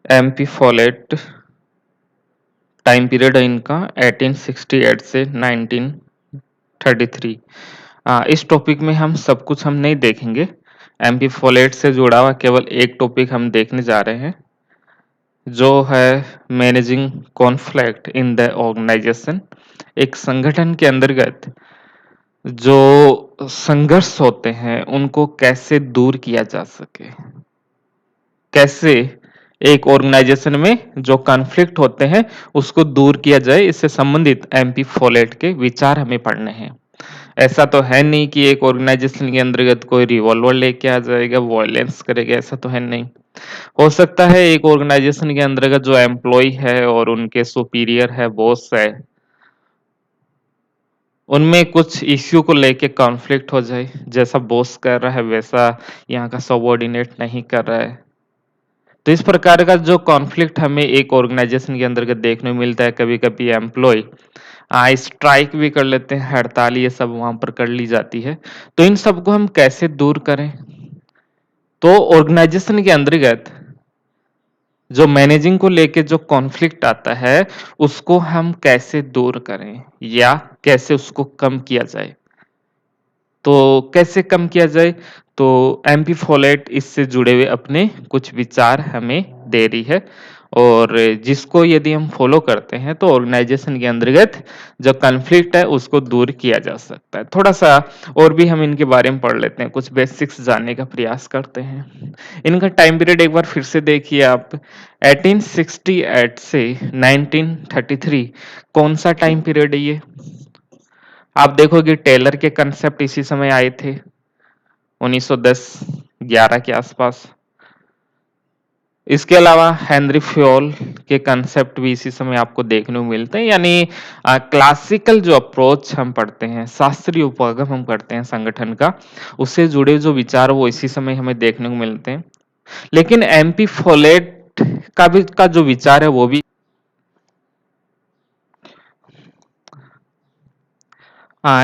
MP folate time period है इनका 1868 से 1933। इस टॉपिक में हम सब कुछ नहीं देखेंगे। एमपी फॉलेट से जुड़ा हुआ केवल एक टॉपिक हम देखने जा रहे हैं, जो है managing conflict in the organisation. एक संगठन के अंतर्गत जो संघर्ष होते हैं उनको कैसे दूर किया जा सके, कैसे एक ऑर्गेनाइजेशन में जो कॉन्फ्लिक्ट होते हैं उसको दूर किया जाए, इससे संबंधित एमपी फॉलेट के विचार हमें पढ़ने हैं। ऐसा तो है नहीं कि एक ऑर्गेनाइजेशन के अंतर्गत कोई रिवॉल्वर लेके आ जाएगा, वायलेंस करेगा, ऐसा तो है नहीं। हो सकता है एक ऑर्गेनाइजेशन के अंतर्गत जो एम्प्लॉय है और उनके सुपीरियर है, बॉस है, उनमें कुछ इश्यू को लेके कॉन्फ्लिक्ट हो जाए। जैसा बॉस कर रहा है वैसा यहाँ का सबऑर्डिनेट नहीं कर रहा है, तो इस प्रकार का जो कॉन्फ्लिक्ट हमें एक ऑर्गेनाइजेशन के अंतर्गत देखने को मिलता है। कभी कभी एम्प्लॉय स्ट्राइक भी कर लेते हैं, हड़ताल ये सब वहां पर कर ली जाती है। तो इन सबको हम कैसे दूर करें? तो ऑर्गेनाइजेशन के अंतर्गत जो मैनेजिंग को लेके जो कॉन्फ्लिक्ट आता है उसको हम कैसे दूर करें या कैसे उसको कम किया जाए। तो कैसे कम किया जाए? तो एमपी फॉलेट इससे जुड़े हुए अपने कुछ विचार हमें दे रही है, और जिसको यदि हम फॉलो करते हैं तो ऑर्गेनाइजेशन के अंतर्गत जो कॉन्फ्लिक्ट है उसको दूर किया जा सकता है। थोड़ा सा और भी हम इनके बारे में पढ़ लेते हैं, कुछ बेसिक्स जानने का प्रयास करते हैं। इनका टाइम पीरियड एक बार फिर से देखिए आप, 1868 से 1933। कौन सा टाइम पीरियड है ये? आप देखोगे टेलर के कंसेप्ट इसी समय आए थे, 1910-11 के आसपास। इसके अलावा हेनरी फ्योल के कंसेप्ट भी इसी समय आपको देखने को मिलते हैं। यानी क्लासिकल जो अप्रोच हम पढ़ते हैं, शास्त्रीय उपागम हम करते हैं संगठन का, उससे जुड़े जो विचार वो इसी समय हमें देखने को मिलते हैं। लेकिन एमपी फॉलेट का जो विचार है वो भी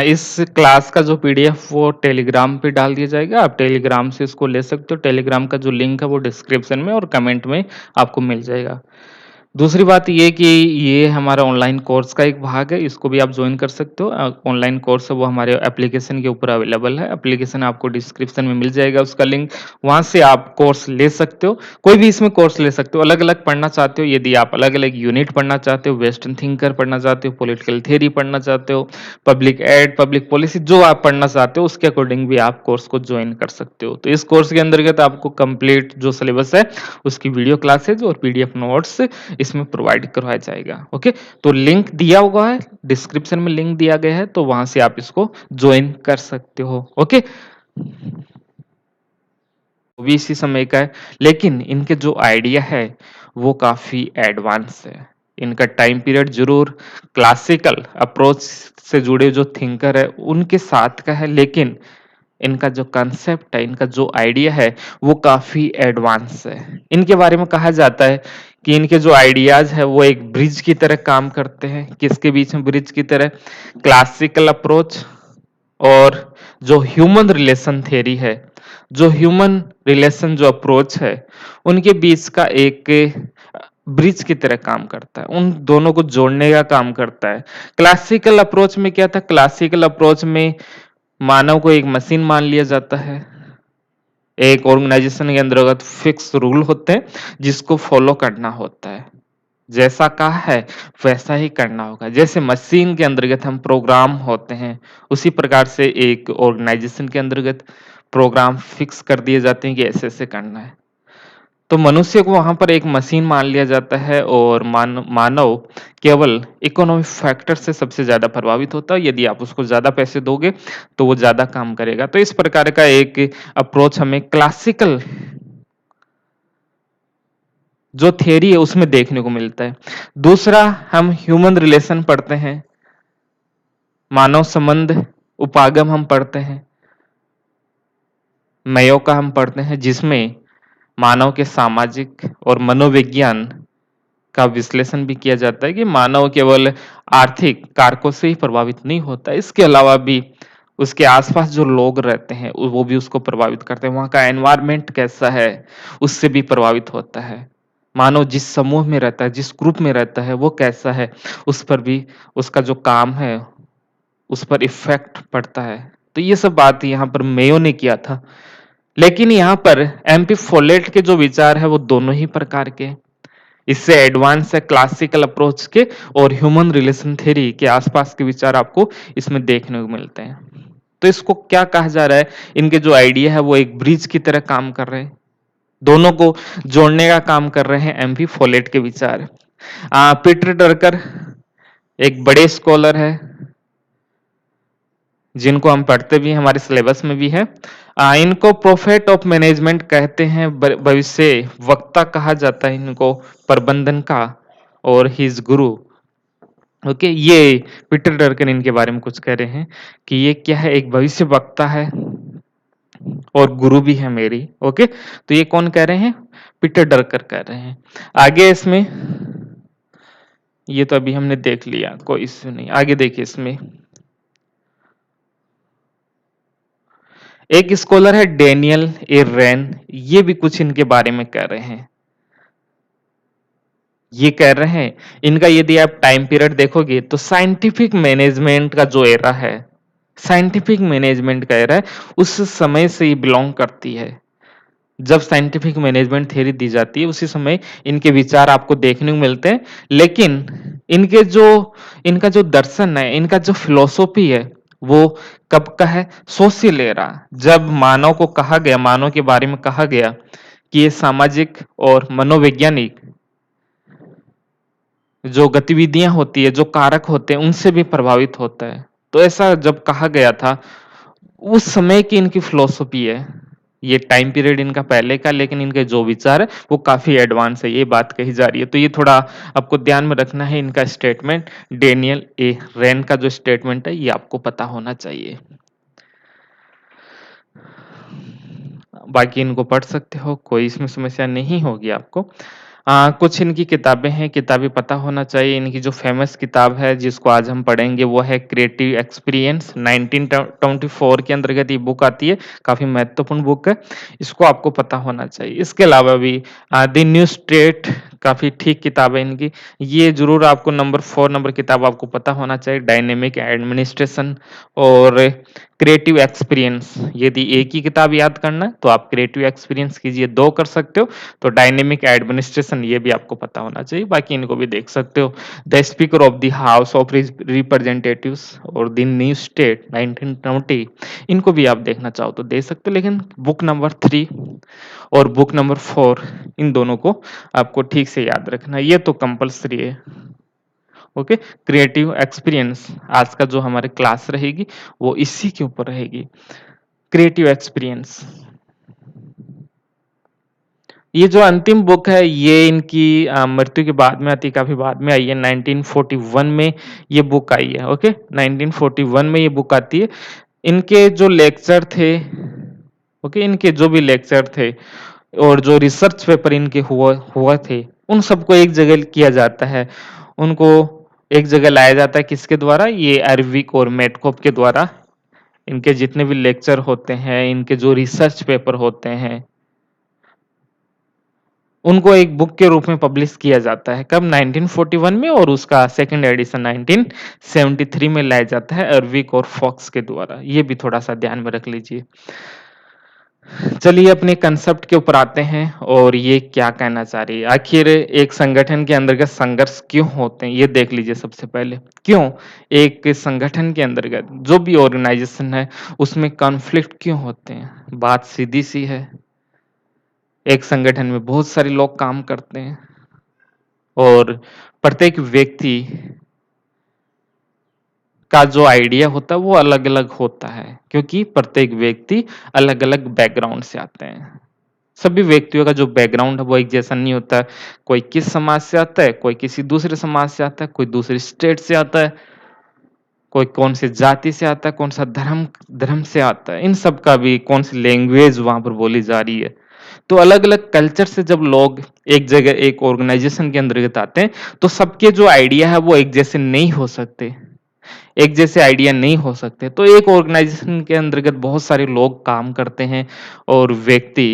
इस क्लास का जो पीडीएफ वो टेलीग्राम पे डाल दिया जाएगा। आप टेलीग्राम से इसको ले सकते हो। टेलीग्राम का जो लिंक है वो डिस्क्रिप्शन में और कमेंट में आपको मिल जाएगा। दूसरी बात ये कि ये हमारा ऑनलाइन कोर्स का एक भाग है, इसको भी आप ज्वाइन कर सकते हो। ऑनलाइन कोर्स है वो हमारे एप्लीकेशन के ऊपर अवेलेबल है। एप्लीकेशन आपको डिस्क्रिप्शन में मिल जाएगा उसका लिंक, वहां से आप कोर्स ले सकते हो। कोई भी इसमें कोर्स ले सकते हो, अलग अलग पढ़ना चाहते हो। यदि आप अलग अलग यूनिट पढ़ना चाहते हो, वेस्टर्न थिंकर पढ़ना चाहते हो, पॉलिटिकल थियरी पढ़ना चाहते हो, पब्लिक एड, पब्लिक पॉलिसी, जो आप पढ़ना चाहते हो उसके अकॉर्डिंग भी आप कोर्स को ज्वाइन कर सकते हो। तो इस कोर्स के अंतर्गत आपको कंप्लीट जो सिलेबस है उसकी वीडियो क्लासेज और पीडीएफ नोट्स इसमें प्रोवाइड करवाया जाएगा। ओके, तो लिंक दिया हुआ है डिस्क्रिप्शन में, लिंक दिया गया है, तो वहां से आप इसको ज्वाइन कर सकते हो। ओके, वो भी इसी समय का है, लेकिन इनके जो आइडिया है वो काफी एडवांस है। इनका टाइम पीरियड जरूर क्लासिकल अप्रोच से जुड़े जो थिंकर है उनके साथ का है, लेकिन इनका जो कंसेप्ट है, इनका जो आइडिया है वो काफी एडवांस है। इनके बारे में कहा जाता है कि इनके जो आइडियाज है वो एक ब्रिज की तरह काम करते हैं। किसके बीच में? ब्रिज की तरह। क्लासिकल अप्रोच और जो ह्यूमन रिलेशन थ्योरी है, जो ह्यूमन रिलेशन जो अप्रोच है, उनके बीच का एक ब्रिज की तरह काम करता है, उन दोनों को जोड़ने का काम करता है। क्लासिकल अप्रोच में क्या था? क्लासिकल अप्रोच में मानव को एक मशीन मान लिया जाता है। एक ऑर्गेनाइजेशन के अंतर्गत फिक्स रूल होते हैं जिसको फॉलो करना होता है। जैसा कहा है वैसा ही करना होगा। जैसे मशीन के अंतर्गत हम प्रोग्राम होते हैं, उसी प्रकार से एक ऑर्गेनाइजेशन के अंतर्गत प्रोग्राम फिक्स कर दिए जाते हैं कि ऐसे ऐसे करना है। तो मनुष्य को वहां पर एक मशीन मान लिया जाता है, और मानव केवल इकोनॉमिक फैक्टर से सबसे ज्यादा प्रभावित होता है। यदि आप उसको ज्यादा पैसे दोगे तो वो ज्यादा काम करेगा। तो इस प्रकार का एक अप्रोच हमें क्लासिकल जो थियरी है उसमें देखने को मिलता है। दूसरा, हम ह्यूमन रिलेशन पढ़ते हैं, मानव संबंध उपागम हम पढ़ते हैं, मेयो का हम पढ़ते हैं, जिसमें मानव के सामाजिक और मनोविज्ञान का विश्लेषण भी किया जाता है कि मानव केवल आर्थिक कारकों से ही प्रभावित नहीं होता, इसके अलावा भी उसके आसपास जो लोग रहते हैं वो भी उसको प्रभावित करते हैं। वहाँ का एनवायरनमेंट कैसा है उससे भी प्रभावित होता है। मानव जिस समूह में रहता है, जिस ग्रुप में रहता है, वो कैसा है, उस पर भी उसका जो काम है, उस पर इफ़ेक्ट पड़ता है। तो ये सब बात यहाँ पर मेयो ने किया था। लेकिन यहाँ पर एमपी फोलेट के जो विचार है वो दोनों ही प्रकार के, इससे एडवांस है क्लासिकल अप्रोच के और ह्यूमन रिलेशन थ्योरी के आसपास के विचार आपको इसमें देखने को मिलते हैं। तो इसको क्या कहा जा रहा है, इनके जो आइडिया है वो एक ब्रिज की तरह काम कर रहे हैं, दोनों को जोड़ने का काम कर रहे हैं एमपी फोलेट के विचार। पीटर ड्रकर एक बड़े स्कॉलर है, जिनको हम पढ़ते भी हैं, हमारे सिलेबस में भी है। इनको प्रोफेट ऑफ मैनेजमेंट कहते हैं, भविष्य वक्ता कहा जाता है इनको, प्रबंधन का, और हिज गुरु। ओके, ये पीटर ड्रकर इनके बारे में कुछ कह रहे हैं कि ये क्या है, एक भविष्य वक्ता है और गुरु भी है मेरी। ओके, तो ये कौन कह रहे हैं, पीटर ड्रकर कह रहे हैं। आगे इसमें, ये तो अभी हमने देख लिया, कोई इश्यू नहीं, आगे देखिए इसमें एक स्कॉलर है डेनियल ए रेन, ये भी कुछ इनके बारे में कह रहे हैं। ये कह रहे हैं, इनका यदि आप टाइम पीरियड देखोगे तो साइंटिफिक मैनेजमेंट का जो एरा है, साइंटिफिक मैनेजमेंट का एरा है, उस समय से ये बिलोंग करती है। जब साइंटिफिक मैनेजमेंट थ्योरी दी जाती है उसी समय इनके विचार आपको देखने को मिलते हैं। लेकिन इनके जो इनका जो दर्शन है, इनका जो फिलोसॉफी है, वो कब का है, सोशल एरा, जब मानव को कहा गया, मानव के बारे में कहा गया कि ये सामाजिक और मनोवैज्ञानिक जो गतिविधियां होती है, जो कारक होते हैं, उनसे भी प्रभावित होता है। तो ऐसा जब कहा गया था, उस समय की इनकी फिलोसॉफी है। ये टाइम पीरियड इनका पहले का, लेकिन इनके जो विचार है वो काफी एडवांस है, ये बात कही जा रही है। तो ये थोड़ा आपको ध्यान में रखना है, इनका स्टेटमेंट, डेनियल ए रेन का जो स्टेटमेंट है ये आपको पता होना चाहिए। बाकी इनको पढ़ सकते हो, कोई इसमें समस्या नहीं होगी आपको। कुछ इनकी किताबें हैं, किताबें पता होना चाहिए। इनकी जो फेमस किताब है जिसको आज हम पढ़ेंगे वो है क्रिएटिव एक्सपीरियंस, 1924 के अंतर्गत ये बुक आती है, काफी महत्वपूर्ण बुक है, इसको आपको पता होना चाहिए। इसके अलावा भी द न्यू स्टेट काफी ठीक किताब है इनकी, ये जरूर आपको नंबर 4 नंबर किताब आपको पता होना चाहिए, डायनेमिक एडमिनिस्ट्रेशन और क्रिएटिव एक्सपीरियंस। यदि एक ही किताब याद करना है तो आप क्रिएटिव एक्सपीरियंस कीजिए, 2 कर सकते हो तो डायनेमिक एडमिनिस्ट्रेशन ये भी आपको पता होना चाहिए, बाकी इनको भी देख सकते हो। The speaker of the house of representatives और द न्यू स्टेट 1920, इनको भी आप देखना चाहो तो दे सकते हो, लेकिन बुक नंबर 3 और बुक नंबर 4, इन दोनों को आपको ठीक से याद रखना है, ये तो कंपल्सरी है। ओके, क्रिएटिव एक्सपीरियंस आज का जो हमारी क्लास रहेगी वो इसी के ऊपर रहेगी, क्रिएटिव एक्सपीरियंस। ये जो अंतिम बुक है ये इनकी मृत्यु के बाद में आती है, काफी बाद में आई है, 1941 में ये बुक आई है। ओके, 1941 में ये बुक आती है। इनके जो लेक्चर थे, ओके, इनके जो भी लेक्चर थे और जो रिसर्च पेपर इनके हुआ हुआ थे, उन सबको एक जगह किया जाता है, उनको एक जगह लाया जाता है, किसके द्वारा, ये एरविक और मेटकोप के द्वारा। इनके जितने भी लेक्चर होते हैं, इनके जो रिसर्च पेपर होते हैं, उनको एक बुक के रूप में पब्लिश किया जाता है, कब, 1941 में, और उसका सेकंड एडिशन 1973 में लाया जाता है एरविक और फॉक्स के द्वारा। ये भी थोड़ा सा ध्यान में रख लीजिए। चलिए अपने कंसेप्ट के ऊपर आते हैं और ये क्या कहना चाह रही है, आखिर एक संगठन के अंतर्गत संघर्ष क्यों होते हैं, ये देख लीजिए। सबसे पहले, क्यों एक संगठन के अंतर्गत जो भी ऑर्गेनाइजेशन है उसमें कॉन्फ्लिक्ट क्यों होते हैं, बात सीधी सी है। एक संगठन में बहुत सारे लोग काम करते हैं और प्रत्येक व्यक्ति का जो आइडिया होता है वो अलग अलग होता है, क्योंकि प्रत्येक व्यक्ति अलग अलग बैकग्राउंड से आते हैं। सभी व्यक्तियों का जो बैकग्राउंड है वो एक जैसा नहीं होता है, कोई किस समाज से आता है, कोई किसी दूसरे समाज से आता है, कोई दूसरी स्टेट से आता है, कोई कौन सी जाति से आता है, कौन सा धर्म धर्म से आता है, इन सब का भी कौन सी लैंग्वेज वहां पर बोली जा रही है। तो अलग अलग कल्चर से जब लोग एक जगह एक ऑर्गेनाइजेशन के अंतर्गत आते हैं तो सबके जो आइडिया है वो एक जैसे नहीं हो सकते, एक जैसे आइडिया नहीं हो सकते। तो एक ऑर्गेनाइजेशन के अंतर्गत बहुत सारे लोग काम करते हैं और व्यक्ति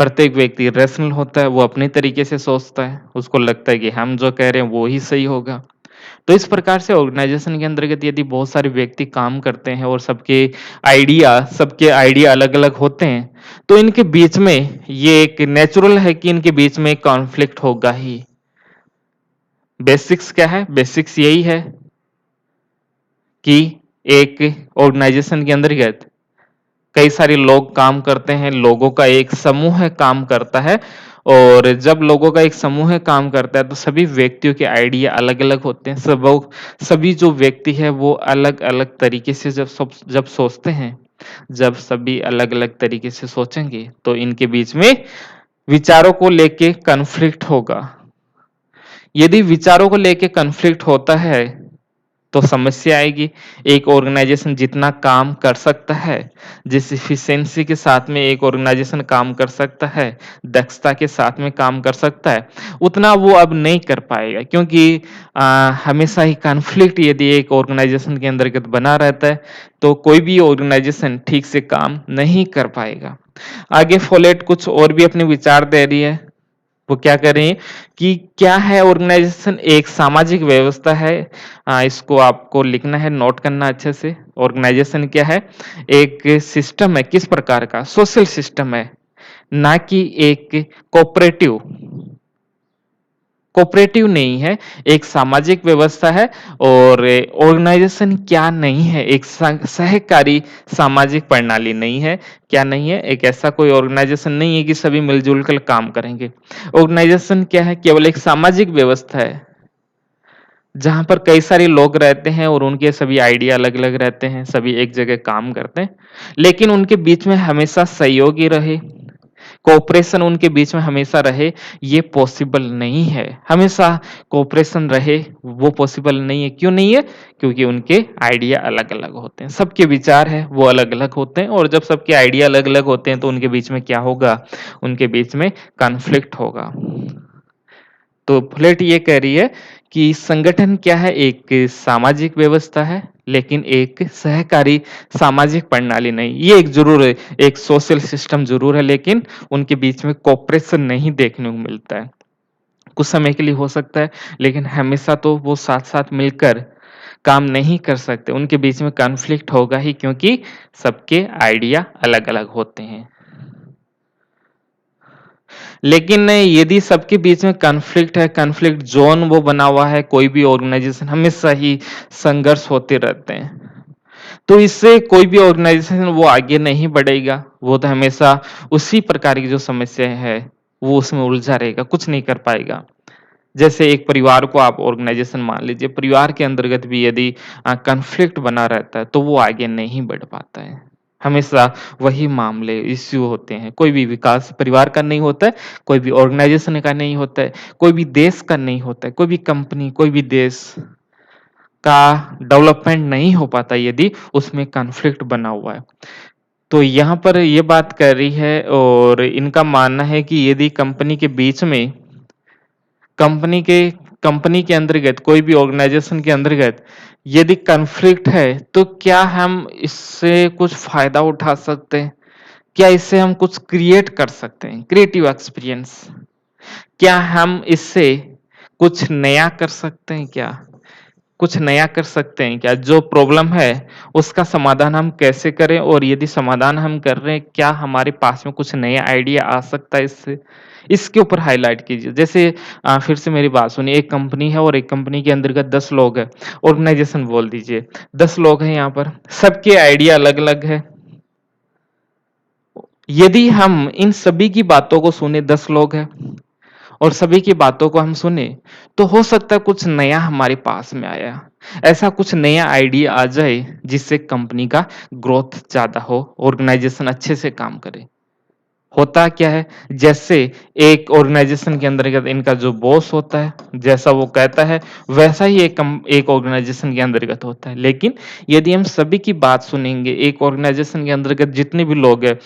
प्रत्येक व्यक्ति रैशनल होता है, वो अपने तरीके से सोचता है, उसको लगता है कि हम जो कह रहे हैं वो ही सही होगा। तो इस प्रकार से ऑर्गेनाइजेशन के अंतर्गत यदि बहुत सारे व्यक्ति काम करते हैं और सबके आइडिया अलग-अलग होते हैं, तो इनके बीच में ये एक नेचुरल है कि इनके बीच में कॉन्फ्लिक्ट होगा ही। बेसिक्स क्या है? बेसिक्स यही है कि एक ऑर्गेनाइजेशन के अंतर्गत कई सारे लोग काम करते हैं, लोगों का एक समूह काम करता है और जब लोगों का एक समूह काम करता है तो सभी व्यक्तियों के आइडिया अलग-अलग होते हैं। सभी जो व्यक्ति है वो अलग-अलग तरीके से जब सोचते हैं, जब सभी अलग-अलग तरीके से सोचेंगे तो इनके बीच में विचारों को लेके कॉन्फ्लिक्ट होगा। यदि विचारों को लेके कॉन्फ्लिक्ट होता है तो समस्या आएगी। एक ऑर्गेनाइजेशन जितना काम कर सकता है, जिस एफिशिएंसी के साथ में एक ऑर्गेनाइजेशन काम कर सकता है, दक्षता के साथ में काम कर सकता है, उतना वो अब नहीं कर पाएगा क्योंकि अ, हमेशा ही कॉन्फ्लिक्ट यदि एक ऑर्गेनाइजेशन के अंतर्गत बना रहता है, तो कोई भी ऑर्गेनाइजेशन ठीक से काम नहीं कर पाएगा। आगे फोलेट कुछ और भी अपने विचार दे रही है। वो क्या कर रही हैं कि क्या है ऑर्गेनाइजेशन एक सामाजिक व्यवस्था है। इसको आपको लिखना है, नोट करना अच्छे से। ऑर्गेनाइजेशन क्या है? एक सिस्टम है, किस प्रकार का? सोशल सिस्टम है, ना कि एक कोऑपरेटिव। कोऑपरेटिव नहीं है, एक सामाजिक व्यवस्था है। और ऑर्गेनाइजेशन क्या नहीं है? एक सहकारी सामाजिक प्रणाली नहीं है। क्या नहीं है? एक ऐसा कोई ऑर्गेनाइजेशन नहीं है कि सभी मिलजुल कर काम करेंगे। ऑर्गेनाइजेशन क्या है? केवल एक सामाजिक व्यवस्था है, जहाँ पर कई सारे लोग रहते हैं और उनके सभी आइडिया अलग-अलग रहते हैं, सभी एक जगह काम करते हैं, लेकिन उनके बीच में हमेशा सहयोग ही रहे, कोऑपरेशन उनके बीच में हमेशा रहे, ये पॉसिबल नहीं है। हमेशा कोऑपरेशन रहे, वो पॉसिबल नहीं है। क्यों नहीं है? क्योंकि उनके आइडिया अलग-अलग होते हैं। सबके विचार हैं, वो अलग-अलग होते हैं और जब सबके आइडिया अलग-अलग होते हैं, तो उनके बीच में क्या होगा? उनके बीच में कॉन्फ्लिक्ट होगा। तो प्लेट ये कह रही है कि संगठन क्या है? एक सामाजिक व्यवस्था है, लेकिन एक सहकारी सामाजिक प्रणाली नहीं। ये एक ज़रूर है, एक सोशल सिस्टम ज़रूर है, लेकिन उनके बीच में कोऑपरेशन नहीं देखने को मिलता है। कुछ समय के लिए हो सकता है, लेकिन हमेशा तो वो साथ-साथ मिलकर काम नहीं कर सकते। उनके बीच में कॉन्फ्लिक्ट होगा ही क्योंकि सबके आइडिया अलग-अलग होते हैं। लेकिन यदि सबके बीच में कॉन्फ्लिक्ट है, कॉन्फ्लिक्ट ज़ोन वो बना हुआ है, कोई भी ऑर्गेनाइज़ेशन हमेशा ही संघर्ष होते रहते हैं। तो इससे कोई भी ऑर्गेनाइज़ेशन वो आगे नहीं बढ़ेगा, वो तो हमेशा उसी प्रकार की जो समस्या है, वो उसमें उलझा रहेगा, कुछ नहीं कर पाएगा। जैसे एक परिवार को आप ऑर्गेनाइज़ेशन मान लीजिए, परिवार के अंतर्गत भी यदि कॉन्फ्लिक्ट बना रहता है, तो वो आगे नहीं बढ़ पाता है। हमेशा वही मामले, इश्यू होते हैं। कोई भी विकास परिवार का नहीं होता है, कोई भी ऑर्गेनाइज़ेशन का नहीं होता है, कोई भी देश का नहीं होता है, कोई भी कंपनी, कोई भी देश का डेवलपमेंट नहीं हो पाता यदि उसमें कॉन्फ्लिक्ट बना हुआ है। तो यहाँ पर ये बात कर रही है और इनका मानना है कि यदि कंपनी के कंपनी के अंतर्गत कोई भी ऑर्गेनाइजेशन के अंतर्गत यदि कॉन्फ्लिक्ट है, तो क्या हम इससे कुछ फ़ायदा उठा सकते हैं? क्या इससे हम कुछ क्रिएट कर सकते हैं? Creative experience. क्या हम इससे कुछ नया कर सकते हैं क्या? कुछ नया कर सकते हैं क्या? जो प्रॉब्लम है, उसका समाधान हम कैसे करें और यदि समाधान हम कर रहे हैं, क्या हमारे पास में कुछ नया आइडिया आ सकता है इससे? इसके ऊपर हाइलाइट कीजिए। जैसे फिर से मेरी बात सुनिए, एक कंपनी है और एक कंपनी के अंतर्गत 10 लोग हैं, ऑर्गेनाइज़ेशन बोल दीजिए। 10 लोग हैं यहाँ पर, सबके आइडिया अलग-अलग है। यदि हम इन सभी की बातों को सुने, 10 लोग हैं और सभी की बातों को हम सुने, तो हो सकता है कुछ नया हमारे पास में आया। ऐसा कुछ नया आइडिया आ जाए जिससे कंपनी का ग्रोथ ज़्यादा हो, ऑर्गेनाइज़ेशन अच्छे से काम करे। होता क्या है, जैसे एक ऑर्गेनाइज़ेशन के अंतर्गत इनका जो बॉस होता है, जैसा वो कहता है, वैसा ही एक ऑर्गेनाइज़ेशन के अंतर्गत होता है। लेकिन यदि हम सभी की बात सुनेंगे, एक ऑर्गेनाइज़ेशन के अंतर्गत जितने भी लोग हैं,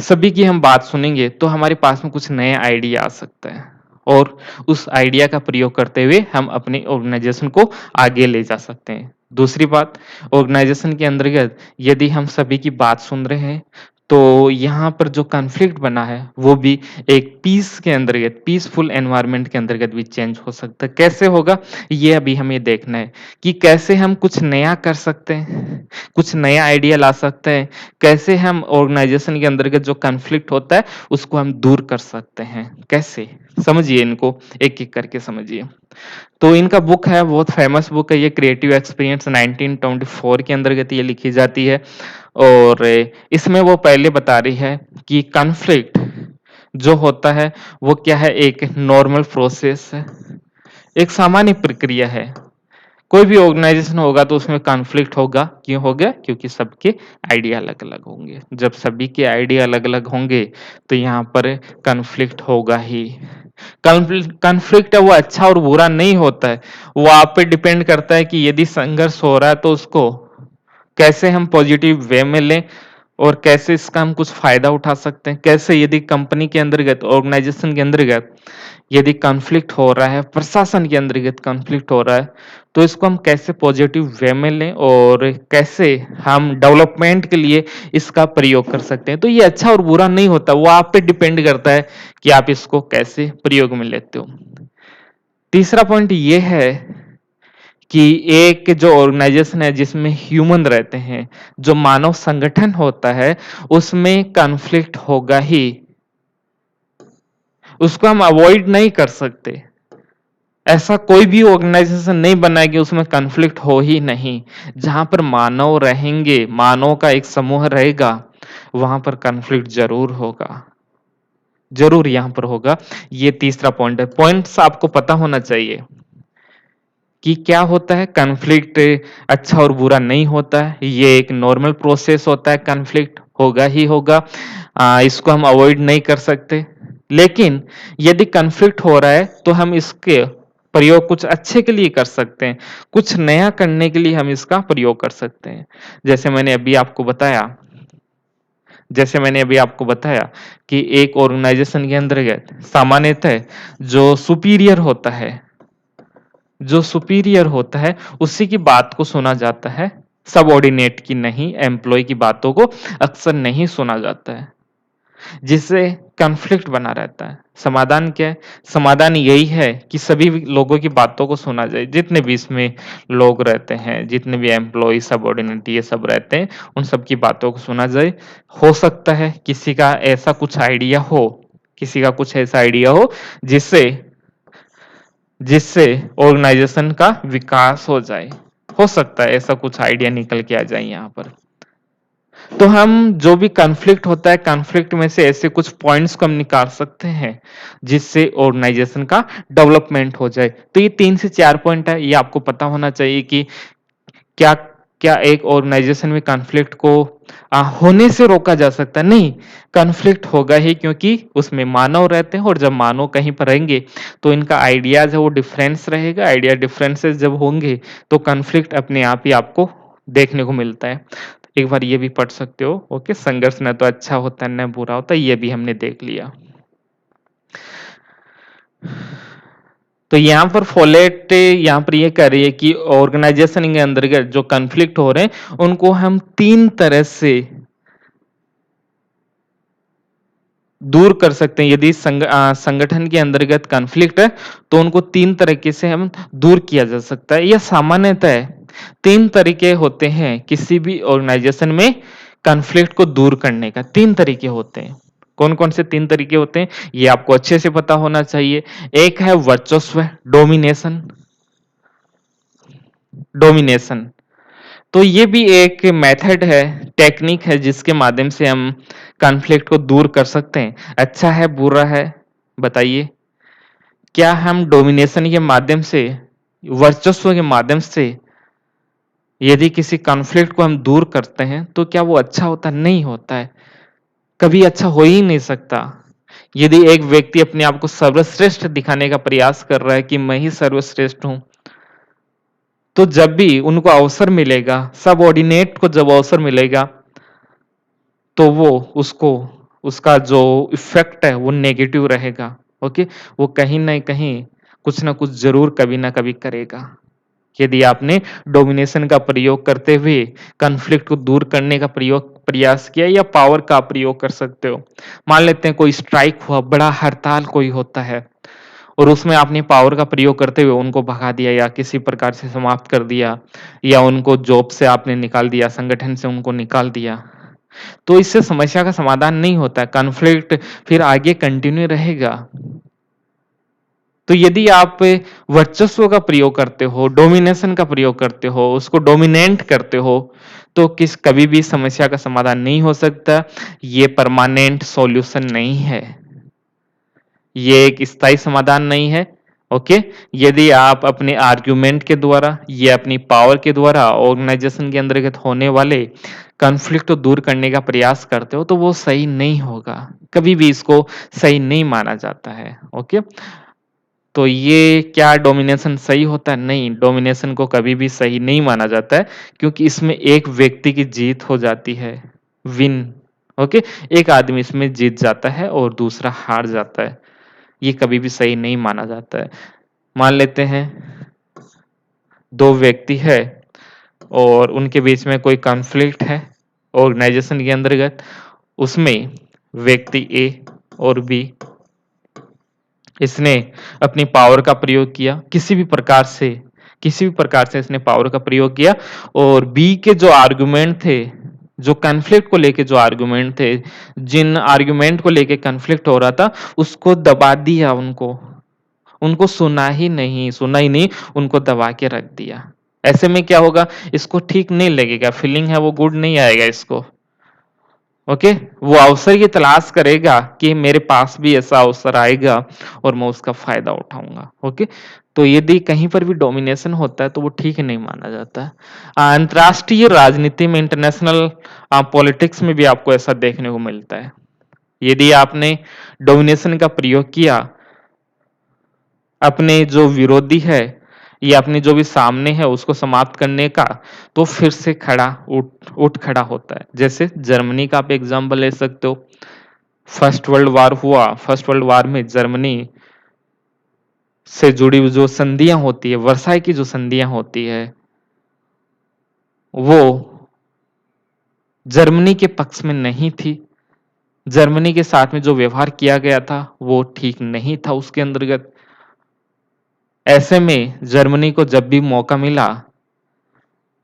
सभी की हम बात सुनेंगे, तो हमारे पास में कुछ नया आइडिया आ सकता है और उस आइडिया का प्रयोग करते हुए हम अपने ऑर्गेनाइज़ेशन को आगे ले जा सकते हैं। दूसरी बात, ऑर्गेनाइज़ेशन के अंतर्गत यदि हम सभी की बात सुन रहे हैं, तो यहाँ पर जो कॉन्फ्लिक्ट बना है, वो भी एक पीस के अंतर्गत, पीसफुल एनवायरनमेंट के अंतर्गत भी चेंज हो सकता है। कैसे होगा? ये अभी हमें देखना है कि कैसे हम कुछ नया कर सकते हैं, कुछ नया आइडिया ला सकते हैं, कैसे हम ऑर्गेनाइजेशन के अंतर्गत जो कॉन्फ्लिक्ट होता है, उसको हम दूर कर सकते हैं। कैसे? समझिए इनको, एक-एक करके समझिए। तो इनका बुक है, बहुत फेमस बुक है ये, क्रिएटिव एक्सपीरियंस 1924 के अंतर्गत ये लिखी जाती है। और इसमें वो पहले बता रही है कि कॉन्फ्लिक्ट जो होता है वो क्या है, एक नॉर्मल प्रोसेस है, एक सामान्य प्रक्रिया है। कोई भी ऑर्गेनाइजेशन होगा तो उसमें कॉन्फ्लिक्ट होगा। क्यों होगा? क्योंकि सबके आइडिया अलग-अलग होंगे। जब सभी के आइडिया अलग-अलग होंगे तो यहाँ पर कॉन्फ्लिक्ट होगा ही। कॉन्फ्लिक्ट है वो अच्छा और बुरा नहीं होता है, वो आप पे डिपेंड करता है कि यदि संघर्ष हो रहा है तो उसको कैसे हम पॉजिटिव वे में लें और कैसे इसका हम कुछ फायदा उठा सकते हैं। कैसे यदि कंपनी के अंतर्गत, ऑर्गेनाइजेशन के अंतर्गत यदि कॉन्फ्लिक्ट हो रहा है, प्रशासन के अंतर्गत कॉन्फ्लिक्ट हो रहा है, तो इसको हम कैसे पॉजिटिव वे में लें और कैसे हम डेवलपमेंट के लिए इसका प्रयोग कर सकते हैं। तो ये अच्छा और बुरा नहीं होता, वो आप पे डिपेंड करता है कि आप इसको कैसे प्रयोग में लेते हो। तीसरा पॉइंट ये है कि एक जो ऑर्गेनाइजेशन है जिसमें ह्यूमन रहते हैं, जो मानव संगठन होता है, उसमें कॉन्फ्लिक्ट होगा ही। उसको हम अवॉइड नहीं कर सकते। ऐसा कोई भी ऑर्गेनाइजेशन नहीं बना है कि उसमें कॉन्फ्लिक्ट हो ही नहीं। जहां पर मानव रहेंगे, मानव का एक समूह रहेगा, वहां पर कॉन्फ्लिक्ट जरूर होगा, जरूर यहां पर होगा। ये तीसरा पॉइंट है। पॉइंट्स आपको पता होना चाहिए कि क्या होता है कॉन्फ्लिक्ट, अच्छा और बुरा नहीं होता है, ये एक नॉर्मल प्रोसेस होता है, कॉन्फ्लिक्ट होगा ही होगा। इसको हम अवॉइड नहीं कर सकते। लेकिन यदि कॉन्फ्लिक्ट हो रहा है तो हम इसके प्रयोग कुछ अच्छे के लिए कर सकते हैं, कुछ नया करने के लिए हम इसका प्रयोग कर सकते हैं। जैसे मैंने अभी आपको बताया जैसे मैंने अभी आपको बताया कि एक ऑर्गेनाइजेशन के अंतर्गत सामान्यतः जो सुपीरियर होता है, जो सुपीरियर होता है उसी की बात को सुना जाता है, सबऑर्डिनेट की नहीं, एम्प्लॉय की बातों को अक्सर नहीं सुना जाता है, जिससे कॉन्फ्लिक्ट बना रहता है। समाधान क्या है? समाधान यही है कि सभी लोगों की बातों को सुना जाए, जितने भी इसमें लोग रहते हैं, जितने भी एम्प्लॉय, सबऑर्डिनेट ये सब रहते हैं, उन सब की बातों को सुना जाए। हो सकता है किसी का ऐसा कुछ आइडिया हो, किसी का कुछ ऐसा आइडिया हो जिससे जिससे ऑर्गेनाइजेशन का विकास हो जाए। हो सकता है ऐसा कुछ आइडिया निकल के आ जाए यहाँ पर। तो हम जो भी कॉन्फ्लिक्ट होता है, कॉन्फ्लिक्ट में से ऐसे कुछ पॉइंट्स को हम निकाल सकते हैं जिससे ऑर्गेनाइजेशन का डेवलपमेंट हो जाए। तो ये 3 से 4 पॉइंट है, ये आपको पता होना चाहिए कि क्या क्या एक ऑर्गेनाइजेशन में कॉन्फ्लिक्ट को होने से रोका जा सकता है? नहीं, कॉन्फ्लिक्ट होगा ही, क्योंकि उसमें मानव रहते हैं और जब मानव कहीं पर रहेंगे तो इनका आइडियाज है वो डिफरेंस रहेगा। आइडिया डिफरेंसेस जब होंगे तो कॉन्फ्लिक्ट अपने आप ही आपको देखने को मिलता है। एक बार ये भी पढ़ सकते हो। ओके, संघर्ष न तो अच्छा होता है न बुरा होता है, ये भी हमने देख लिया। तो यहाँ पर फोलेट यहाँ पर ये कह रही है कि ऑर्गेनाइजेशन के अंतर्गत जो कॉन्फ्लिक्ट हो रहे हैं उनको हम 3 तरह से दूर कर सकते हैं। यदि संगठन के अंतर्गत कॉन्फ्लिक्ट है तो उनको 3 तरीके से हम दूर किया जा सकता है। यह सामान्यतः 3 तरीके होते हैं किसी भी ऑर्गेनाइजेशन में कॉन्फ्लिक्ट को दूर करने का। 3 तरीके होते हैं। कौन-कौन से 3 तरीके होते हैं ये आपको अच्छे से पता होना चाहिए। एक है वर्चस्व, डोमिनेशन। डोमिनेशन तो ये भी एक मेथड है, टेक्निक है जिसके माध्यम से हम कॉन्फ्लिक्ट को दूर कर सकते हैं। अच्छा है, बुरा है? बताइए। क्या हम डोमिनेशन के माध्यम से, वर्चस्व के माध्यम से यदि किसी कॉन्फ्लिक्ट को हम दूर करते हैं तो क्या वो अच्छा होता है? नहीं होता है। कभी अच्छा हो ही नहीं सकता। यदि एक व्यक्ति अपने आप को सर्वश्रेष्ठ दिखाने का प्रयास कर रहा है कि मैं ही सर्वश्रेष्ठ हूं, तो जब भी उनको अवसर मिलेगा, सबऑर्डिनेट को जब अवसर मिलेगा, तो वो उसको, उसका जो इफेक्ट है वो नेगेटिव रहेगा। ओके, वो कहीं ना कहीं कुछ ना कुछ जरूर कभी ना कभी करेगा। यदि आपने डोमिनेशन का प्रयोग करते हुए कॉन्फ्लिक्ट को दूर करने का प्रयोग प्रयास किया या पावर का प्रयोग कर सकते हो। मान लेते हैं कोई स्ट्राइक हुआ, बड़ा हड़ताल कोई होता है और उसमें आपने पावर का प्रयोग करते हुए उनको भगा दिया या किसी प्रकार से समाप्त कर दिया या उनको जॉब से आपने निकाल दिया, संगठन से उनको निकाल दिया। तो इससे समस्या का समाधान नहीं होता है, कॉन्फ्लिक्ट फिर आगे कंटिन्यू रहेगा। तो यदि आप वर्चस्व का प्रयोग करते हो, डोमिनेशन का प्रयोग करते हो, उसको डोमिनेट करते हो, तो किस कभी भी समस्या का समाधान नहीं हो सकता। ये परमानेंट सॉल्यूशन नहीं है। ये एक स्थायी समाधान नहीं है। ओके, यदि आप अपने आर्गुमेंट के द्वारा या अपनी पावर के द्वारा ऑर्गेनाइजेशन के अंतर्गत होने वाले कॉन्फ्लिक्ट को दूर करने का प्रयास करते हो तो वो सही नहीं होगा। कभी भी इसको सही नहीं माना जाता है। ओके, तो ये क्या डोमिनेशन सही होता है? नहीं, डोमिनेशन को कभी भी सही नहीं माना जाता है क्योंकि इसमें एक व्यक्ति की जीत हो जाती है, विन। ओके, एक आदमी इसमें जीत जाता है और दूसरा हार जाता है। ये कभी भी सही नहीं माना जाता है। मान लेते हैं 2 व्यक्ति है और उनके बीच में कोई कॉन्फ्लिक्ट है ऑर्गेनाइजेशन के अंतर्गत। उसमें व्यक्ति ए और बी, इसने अपनी पावर का प्रयोग किया किसी भी प्रकार से इसने पावर का प्रयोग किया और बी के जो आर्गुमेंट थे, जो कॉन्फ्लिक्ट को लेके जो आर्गुमेंट थे, जिन आर्गुमेंट को लेके कॉन्फ्लिक्ट हो रहा था, उसको दबा दिया। उनको सुना ही नहीं, उनको दबा के रख दिया। ऐसे में क्या होगा? इसको ठीक नहीं लगेगा, फीलिंग है वो गुड नहीं आएगा इसको। ओके, वो अवसर की तलाश करेगा कि मेरे पास भी ऐसा अवसर आएगा और मैं उसका फायदा उठाऊंगा। ओके, तो यदि कहीं पर भी डोमिनेशन होता है तो वो ठीक नहीं माना जाता है। अंतरराष्ट्रीय राजनीति में, इंटरनेशनल पॉलिटिक्स में भी आपको ऐसा देखने को मिलता है। यदि आपने डोमिनेशन का प्रयोग किया अपने जो विरोधी है या अपने जो भी सामने है उसको समाप्त करने का, तो फिर से उठ खड़ा होता है। जैसे जर्मनी का आप एग्जाम्पल ले सकते हो। फर्स्ट वर्ल्ड वार हुआ, फर्स्ट वर्ल्ड वार में जर्मनी से जुड़ी हुई जो संधियां होती है, वर्साई की जो संधियां होती है, वो जर्मनी के पक्ष में नहीं थी। जर्मनी के साथ में जो व्यवहार किया गया था वो ठीक नहीं था उसके अंतर्गत। ऐसे में जर्मनी को जब भी मौका मिला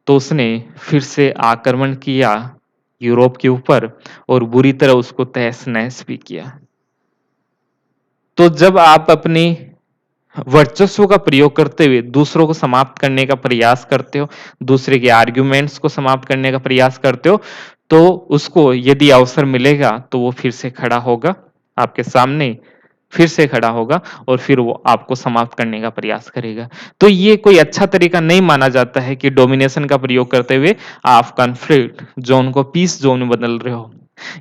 तो उसने फिर से आक्रमण किया यूरोप के ऊपर और बुरी तरह उसको तहस-नहस भी किया। तो जब आप अपनी वर्चस्व का प्रयोग करते हुए दूसरों को समाप्त करने का प्रयास करते हो, दूसरे के आर्ग्यूमेंट्स को समाप्त करने का प्रयास करते हो, तो उसको यदि अवसर मिलेगा तो वो फिर से खड़ा होगा आपके सामने, फिर से खड़ा होगा और फिर वो आपको समाप्त करने का प्रयास करेगा। तो ये कोई अच्छा तरीका नहीं माना जाता है कि डोमिनेशन का प्रयोग करते हुए आप कॉन्फ्लिक्ट ज़ोन को पीस ज़ोन में बदल रहे हो।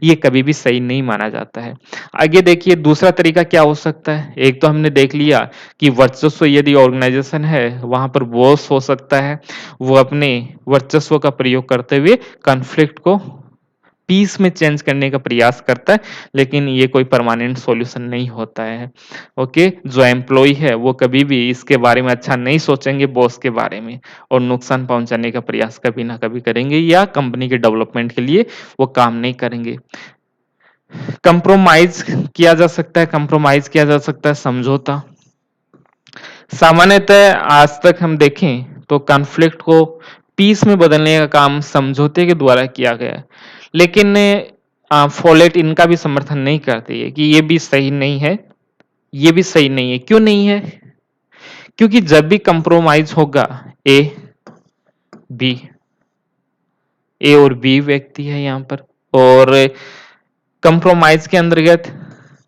ये कभी भी सही नहीं माना जाता है। आगे देखिए दूसरा तरीका क्या हो सकता है? एक तो हमने देख लिया कि वर्चस्व यदि ऑर्गेनाइजेशन है, वहाँ पर बॉस हो सकता है, वो अपने वर्चस्व का प्रयोग करते हुए कॉन्फ्लिक्ट को पीस में चेंज करने का प्रयास करता है, लेकिन ये कोई परमानेंट सॉल्यूशन नहीं होता है। ओके, जो एम्प्लॉय है वो कभी भी इसके बारे में अच्छा नहीं सोचेंगे बॉस के बारे में और नुकसान पहुंचाने का प्रयास कभी ना कभी करेंगे या कंपनी के डेवलपमेंट के लिए वो काम नहीं करेंगे। कंप्रोमाइज किया जा सकता है, समझौता। सामान्यतः आज तक हम देखें तो कॉन्फ्लिक्ट को पीस में बदलने का काम समझौते के द्वारा किया गया है, लेकिन फॉलेट इनका भी समर्थन नहीं करती है कि ये भी सही नहीं है, ये भी सही नहीं है। क्यों नहीं है? क्योंकि जब भी कंप्रोमाइज होगा, ए बी ए और बी व्यक्ति है यहाँ पर, और कंप्रोमाइज के अंतर्गत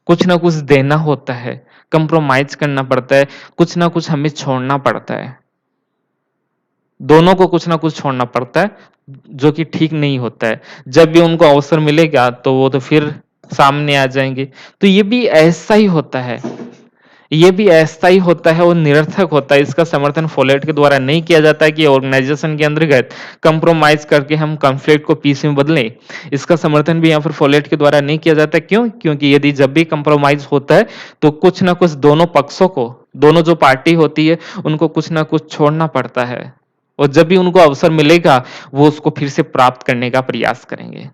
कुछ ना कुछ देना होता है, कंप्रोमाइज करना पड़ता है, कुछ ना कुछ हमें छोड़ना पड़ता है, दोनों को कुछ ना कुछ छोड़ना पड़ता है, जो कि ठीक नहीं होता है। जब भी उनको अवसर मिलेगा तो वो तो फिर सामने आ जाएंगे। तो ये भी ऐसा ही होता है और निरर्थक होता है। इसका समर्थन फोलेट के द्वारा नहीं किया जाता है कि ऑर्गेनाइजेशन के अंतर्गत कंप्रोमाइज करके हम कॉन्फ्लिक्ट को पीस में बदलें। इसका समर्थन भी यहाँ पर फोलेट के द्वारा नहीं किया जाता। क्यों? क्योंकि यदि जब भी कंप्रोमाइज होता है तो कुछ ना कुछ दोनों पक्षों को, दोनों जो पार्टी होती है उनको कुछ ना कुछ छोड़ना पड़ता है और जब भी उनको अवसर मिलेगा वो उसको फिर से प्राप्त करने का प्रयास करेंगे।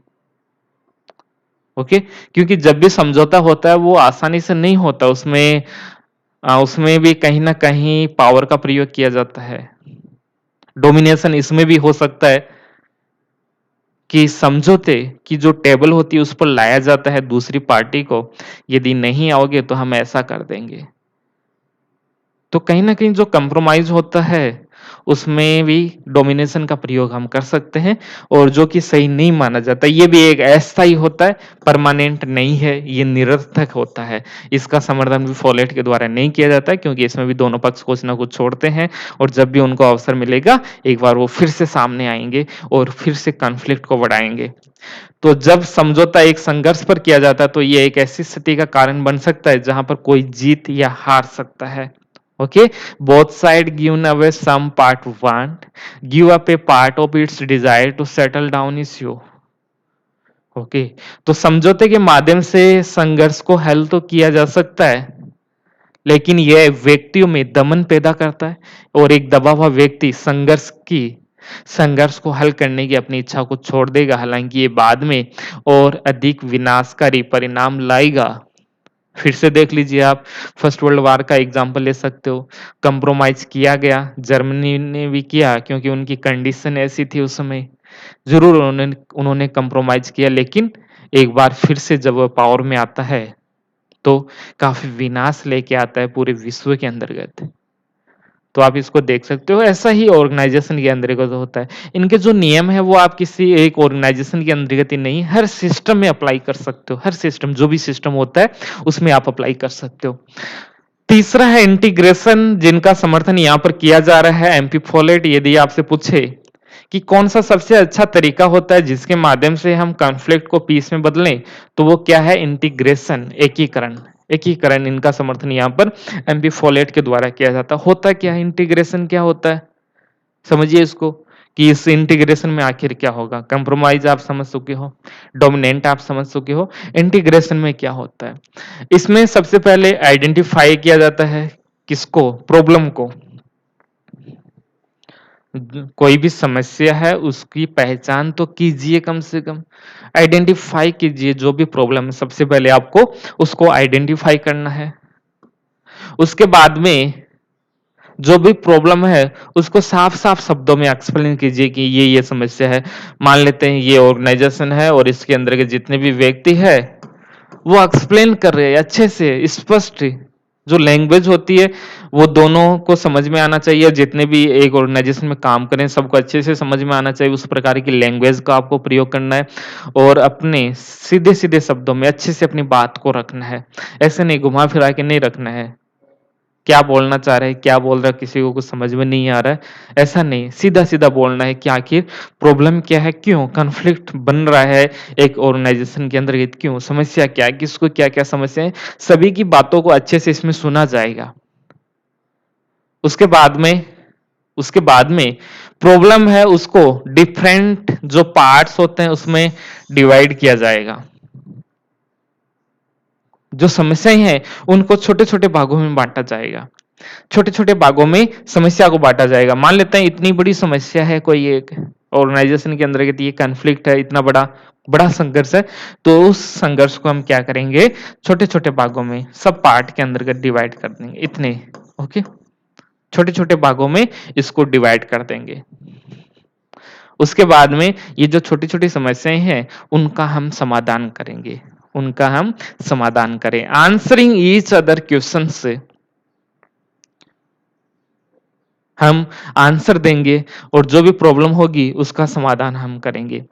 ओके, क्योंकि जब भी समझौता होता है वो आसानी से नहीं होता, उसमें भी कहीं ना कहीं पावर का प्रयोग किया जाता है। डोमिनेशन इसमें भी हो सकता है कि समझौते की जो टेबल होती है उस पर लाया जाता है दूसरी पार्टी को, यदि नहीं आओगे तो हम ऐसा कर देंगे। तो कहीं न कहीं जो कंप्रोमाइज़ होता है, उसमें भी डोमिनेशन का प्रयोग हम कर सकते हैं, और जो कि सही नहीं माना जाता। ये भी एक अस्थायी होता है, परमानेंट नहीं है, ये निरर्थक होता है। इसका समर्थन भी फोलेट के द्वारा नहीं किया जाता है, क्योंकि इसमें भी दोनों पक्ष कुछ न कुछ छोड़ते हैं, और जब भी उनको अवसर मिलेगा, एक बार वो फिर से सामने आएँगे और फिर से कॉन्फ्लिक्ट को बढ़ाएँगे। तो जब समझौता एक संघर्ष पर किया जाता है, तो ये एक ऐसी स्थिति का कारण बन सकता है, जहाँ पर कोई जीत या हार सकता है। Okay, both side given away some part want, give up a part of its desire to settle down issue. Okay, तो समझौते के माध्यम से संघर्ष को हल तो किया जा सकता है, लेकिन यह व्यक्तियों में दमन पैदा करता है, और एक दबा हुआ व्यक्ति संघर्ष को हल करने की अपनी इच्छा को छोड़ देगा, हालांकि ये बाद में और अधिक विनाशकारी परिणाम लाएगा। फिर से देख लीजिए आप, फर्स्ट वर्ल्ड वार का एग्जाम्पल ले सकते हो। कंप्रोमाइज किया गया, जर्मनी ने भी किया, क्योंकि उनकी कंडीशन ऐसी थी उस समय। जरूर उन्होंने उन्होंने कंप्रोमाइज किया, लेकिन एक बार फिर से जब वह पावर में आता है, तो काफी विनाश लेके आता है पूरे विश्व के अंतर्गत। तो आप इसको देख सकते हो, ऐसा ही ऑर्गेनाइजेशन के अंतर्गत होता है। इनके जो नियम है वो आप किसी एक ऑर्गेनाइजेशन के अंतर्गत ही नहीं, हर सिस्टम में अप्लाई कर सकते हो। हर सिस्टम, जो भी सिस्टम होता है उसमें आप अप्लाई कर सकते हो। तीसरा है इंटीग्रेशन, जिनका समर्थन यहाँ पर किया जा रहा है एमपी फोलेट। यदि आपसे पूछे कि कौन सा सबसे अच्छा तरीका होता है जिसके माध्यम से हम कॉन्फ्लिक्ट को पीस में बदलें, तो वो क्या है? इंटीग्रेशन, एकीकरण। एकीकरण, इनका समर्थन यहाँ पर एमपी फोलेट के द्वारा किया जाता है। होता क्या है इंटीग्रेशन? क्या होता है समझिए इसको, कि इस इंटीग्रेशन में आखिर क्या होगा। कंप्रोमाइज आप समझ चुके हो, डोमिनेंट आप समझ चुके हो, इंटीग्रेशन में क्या होता है। इसमें सबसे पहले आइडेंटिफाई किया जाता है किसको? प्रॉब्लम को। कोई भी समस्या है उसकी पहचान तो कीजिए, कम से कम आइडेंटिफाई कीजिए। जो भी प्रॉब्लम है सबसे पहले आपको उसको आइडेंटिफाई करना है। उसके बाद में जो भी प्रॉब्लम है उसको साफ साफ शब्दों में एक्सप्लेन कीजिए कि ये समस्या है। मान लेते हैं ये ऑर्गेनाइजेशन है और इसके अंदर के जितने भी व्यक्ति है वो एक्सप्लेन कर रहे हैं अच्छे से, स्पष्ट। जो लैंग्वेज होती है वो दोनों को समझ में आना चाहिए, जितने भी एक ऑर्गेनाइजेशन में काम करें सबको अच्छे से समझ में आना चाहिए। उस प्रकार की लैंग्वेज का आपको प्रयोग करना है, और अपने सीधे सीधे शब्दों में अच्छे से अपनी बात को रखना है। ऐसे नहीं घुमा फिरा के नहीं रखना है, क्या बोलना चाह रहे हैं, क्या बोल रहा है, किसी को कुछ समझ में नहीं आ रहा है, ऐसा नहीं, सीधा सीधा बोलना है कि आखिर प्रॉब्लम क्या है, क्यों कॉन्फ्लिक्ट बन रहा है एक ऑर्गेनाइजेशन के अंदर, क्यों, समस्या क्या है, किसको क्या क्या समस्या है, सभी की बातों को अच्छे से इसमें सुना जाएगा। उसके बाद में उसके बाद में प्रॉब्लम है उसको डिफरेंट जो पार्ट्स होते हैं उसमें डिवाइड किया जाएगा। जो समस्याएं हैं उनको छोटे छोटे भागों में बांटा जाएगा। छोटे छोटे भागों में समस्या को बांटा जाएगा। मान लेते हैं इतनी बड़ी समस्या है कोई एक ऑर्गेनाइजेशन के अंदर, ये कॉन्फ्लिक्ट है, इतना बड़ा बड़ा संघर्ष है, तो उस संघर्ष को हम क्या करेंगे? छोटे छोटे भागों में, सब पार्ट के अंतर्गत डिवाइड कर देंगे इतने। ओके, छोटे छोटे भागों में इसको डिवाइड कर देंगे। उसके बाद में ये जो छोटी छोटी समस्याएं हैं उनका हम समाधान करेंगे, उनका हम समाधान करें। आंसरिंग ईच अदर क्वेश्चन से हम आंसर देंगे, और जो भी प्रॉब्लम होगी उसका समाधान हम करेंगे।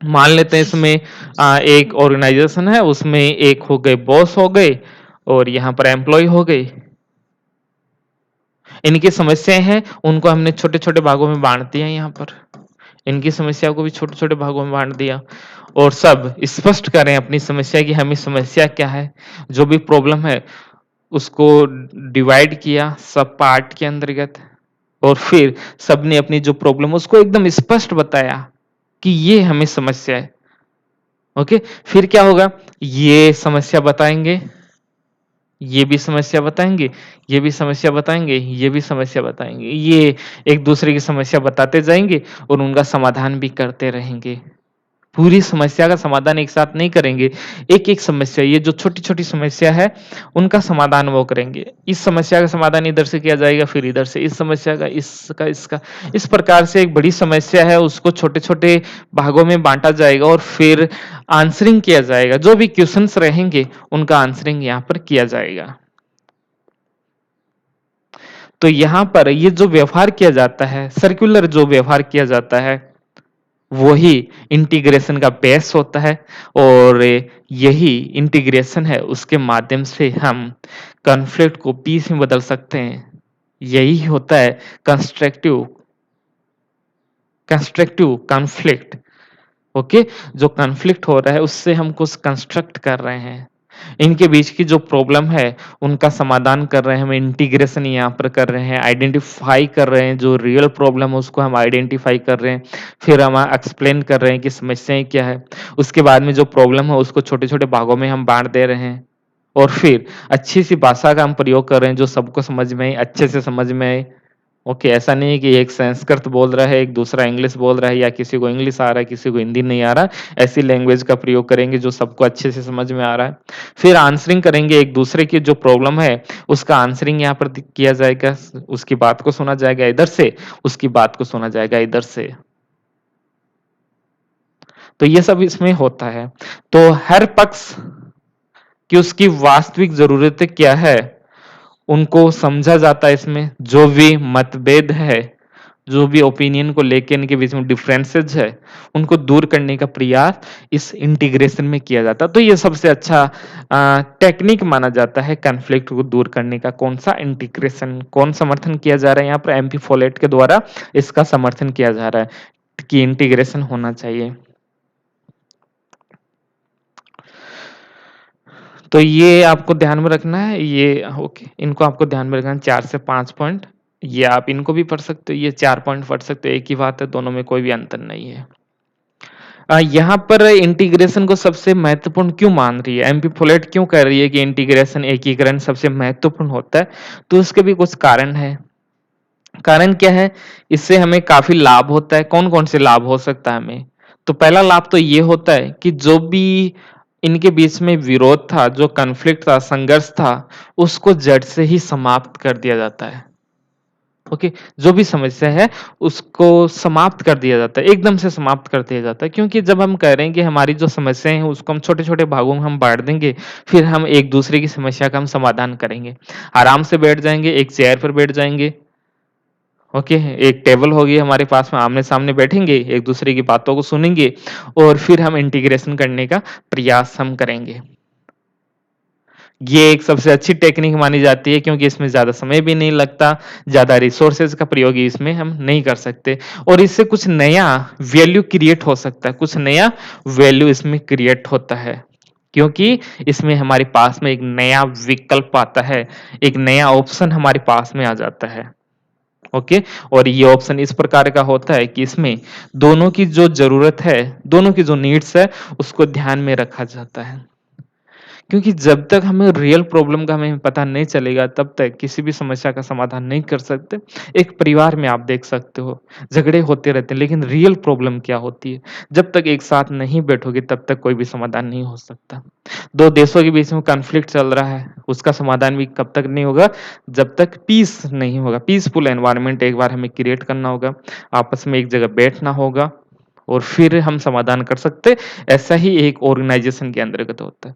मान लेते हैं इसमें एक ऑर्गेनाइजेशन है, उसमें एक हो गए बॉस हो गए, और यहाँ पर एम्प्लॉय हो गए। इनकी समस्याएं हैं उनको हमने छोटे छोटे भागों में बांट दिया। यहाँ पर इनकी समस्या को भी छोटे छोटे भागों में बांट दिया, और सब स्पष्ट करें अपनी समस्या की हमें समस्या क्या है। जो भी प्रॉब्लम है उसको डिवाइड किया सब पार्ट के अंतर्गत, और फिर सबने अपनी जो प्रॉब्लम उसको एकदम स्पष्ट बताया कि ये हमें समस्या है। ओके, फिर क्या होगा? ये समस्या बताएंगे, ये भी समस्या बताएंगे, ये भी समस्या बताएंगे, ये भी समस्या बताएंगे। ये एक दूसरे की समस्या बताते जाएंगे और उनका समाधान भी करते रहेंगे। पूरी समस्या का समाधान एक साथ नहीं करेंगे। एक-एक समस्या, ये जो छोटी-छोटी समस्या है, उनका समाधान वो करेंगे। इस समस्या का समाधान इधर से किया जाएगा, फिर इधर से, इस समस्या का, इसका, इसका। इस प्रकार से एक बड़ी समस्या है, उसको छोटे-छोटे भागों में बाँटा जाएगा और फिर आंसरिंग किया जाएगा। जो भी क्वेश्चन्स रहेंगे, उनका आंसरिंग यहाँ पर किया जाएगा। तो यहाँ पर ये जो व्यवहार किया जाता है, सर्कुलर जो व्यवहार किया जाता है, वही इंटीग्रेशन का बेस होता है और यही इंटीग्रेशन है, उसके माध्यम से हम कॉन्फ्लिक्ट को पीस में बदल सकते हैं। यही होता है कंस्ट्रक्टिव कंस्ट्रक्टिव कॉन्फ्लिक्ट। ओके, जो कॉन्फ्लिक्ट हो रहा है उससे हम कुछ कंस्ट्रक्ट कर रहे हैं। इनके बीच की जो प्रॉब्लम है उनका समाधान कर रहे हैं, हम इंटीग्रेशन यहाँ पर कर रहे हैं, आइडेंटिफाई कर रहे हैं, जो रियल प्रॉब्लम है उसको हम आइडेंटिफाई कर रहे हैं, फिर हम एक्सप्लेन कर रहे हैं कि समस्याएं क्या है। उसके बाद में जो प्रॉब्लम है उसको छोटे छोटे भागों में हम बांट दे रहे हैं और फिर अच्छी सी भाषा का हम प्रयोग कर रहे हैं जो सबको समझ में आए, अच्छे से समझ में आए। ओके, ऐसा नहीं है कि एक संस्कृत बोल रहा है, एक दूसरा इंग्लिश बोल रहा है, या किसी को इंग्लिश आ रहा है, किसी को हिंदी नहीं आ रहा। ऐसी लैंग्वेज का प्रयोग करेंगे जो सबको अच्छे से समझ में आ रहा है। फिर आंसरिंग करेंगे, एक दूसरे की जो प्रॉब्लम है उसका आंसरिंग यहाँ पर किया जाएगा। उसकी बात को सुना जाएगा इधर से, उसकी बात को सुना जाएगा इधर से। तो ये सब इसमें होता है। तो हर पक्ष की उसकी वास्तविक जरूरतें क्या है उनको समझा जाता है। इसमें जो भी मतभेद है, जो भी ओपिनियन को लेके इनके बीच में डिफरेंसेस है, उनको दूर करने का प्रयास इस इंटीग्रेशन में किया जाता है। तो ये सबसे अच्छा टेक्निक माना जाता है कॉन्फ्लिक्ट को दूर करने का। कौन सा? इंटीग्रेशन। कौन समर्थन किया जा रहा है यहाँ पर? एमपी फोलेट के द्वारा इसका समर्थन किया जा रहा है कि इंटीग्रेशन होना चाहिए। तो ये आपको ध्यान में रखना है, ये ओके, इनको आपको ध्यान में रखना है, 4 से 5 पॉइंट। ये आप इनको भी पढ़ सकते हो, ये 4 पॉइंट पढ़ सकते हो, एक ही बात है, दोनों में कोई भी अंतर नहीं है। यहाँ पर इंटीग्रेशन को सबसे महत्वपूर्ण क्यों मान रही है, एमपी फोलेट क्यों कह रही है कि इंटीग्रेशन, एकीकरण सबसे महत्वपूर्ण होता है? तो उसके भी कुछ कारण है। कारण क्या है? इससे हमें काफी लाभ होता है। कौन कौन से लाभ हो सकता है हमें? तो पहला लाभ तो ये होता है कि जो भी इनके बीच में विरोध था, जो कॉन्फ्लिक्ट था, संघर्ष था, उसको जड़ से ही समाप्त कर दिया जाता है। ओके, जो भी समस्या है उसको समाप्त कर दिया जाता है, एकदम से समाप्त कर दिया जाता है। क्योंकि जब हम कह रहे हैं कि हमारी जो समस्याएं हैं उसको हम छोटे छोटे भागों में हम बांट देंगे, फिर हम एक दूसरे की समस्या का हम समाधान करेंगे। आराम से बैठ जाएंगे, एक चेयर पर बैठ जाएंगे। ओके, एक टेबल होगी हमारे पास में, आमने सामने बैठेंगे, एक दूसरे की बातों को सुनेंगे और फिर हम इंटीग्रेशन करने का प्रयास हम करेंगे। ये एक सबसे अच्छी टेक्निक मानी जाती है क्योंकि इसमें ज़्यादा समय भी नहीं लगता, ज़्यादा रिसोर्सेज का प्रयोग इसमें हम नहीं कर सकते और इससे कुछ नया वैल्यू क्रिएट हो सकता है, कुछ नया वैल्यू इसमें क्रिएट होता है। क्योंकि इसमें हमारे पास में एक नया विकल्प आता है, एक नया ऑप्शन हमारे पास में आ जाता है। ओके, और ये ऑप्शन इस प्रकार का होता है कि इसमें दोनों की जो ज़रूरत है, दोनों की जो नीड्स है, उसको ध्यान में रखा जाता है। क्योंकि जब तक हमें रियल प्रॉब्लम का हमें पता नहीं चलेगा तब तक किसी भी समस्या का समाधान नहीं कर सकते। एक परिवार में आप देख सकते हो झगड़े होते रहते हैं, लेकिन रियल प्रॉब्लम क्या होती है? जब तक एक साथ नहीं बैठोगे तब तक कोई भी समाधान नहीं हो सकता। दो देशों के बीच में कॉन्फ्लिक्ट चल रहा है, उसका समाधान भी कब तक नहीं होगा? जब तक पीस नहीं होगा। पीसफुल एनवायरनमेंट एक बार हमें क्रिएट करना होगा, आपस में एक जगह बैठना होगा और फिर हम समाधान कर सकते। ऐसा ही एक ऑर्गेनाइजेशन के अंतर्गत होता है।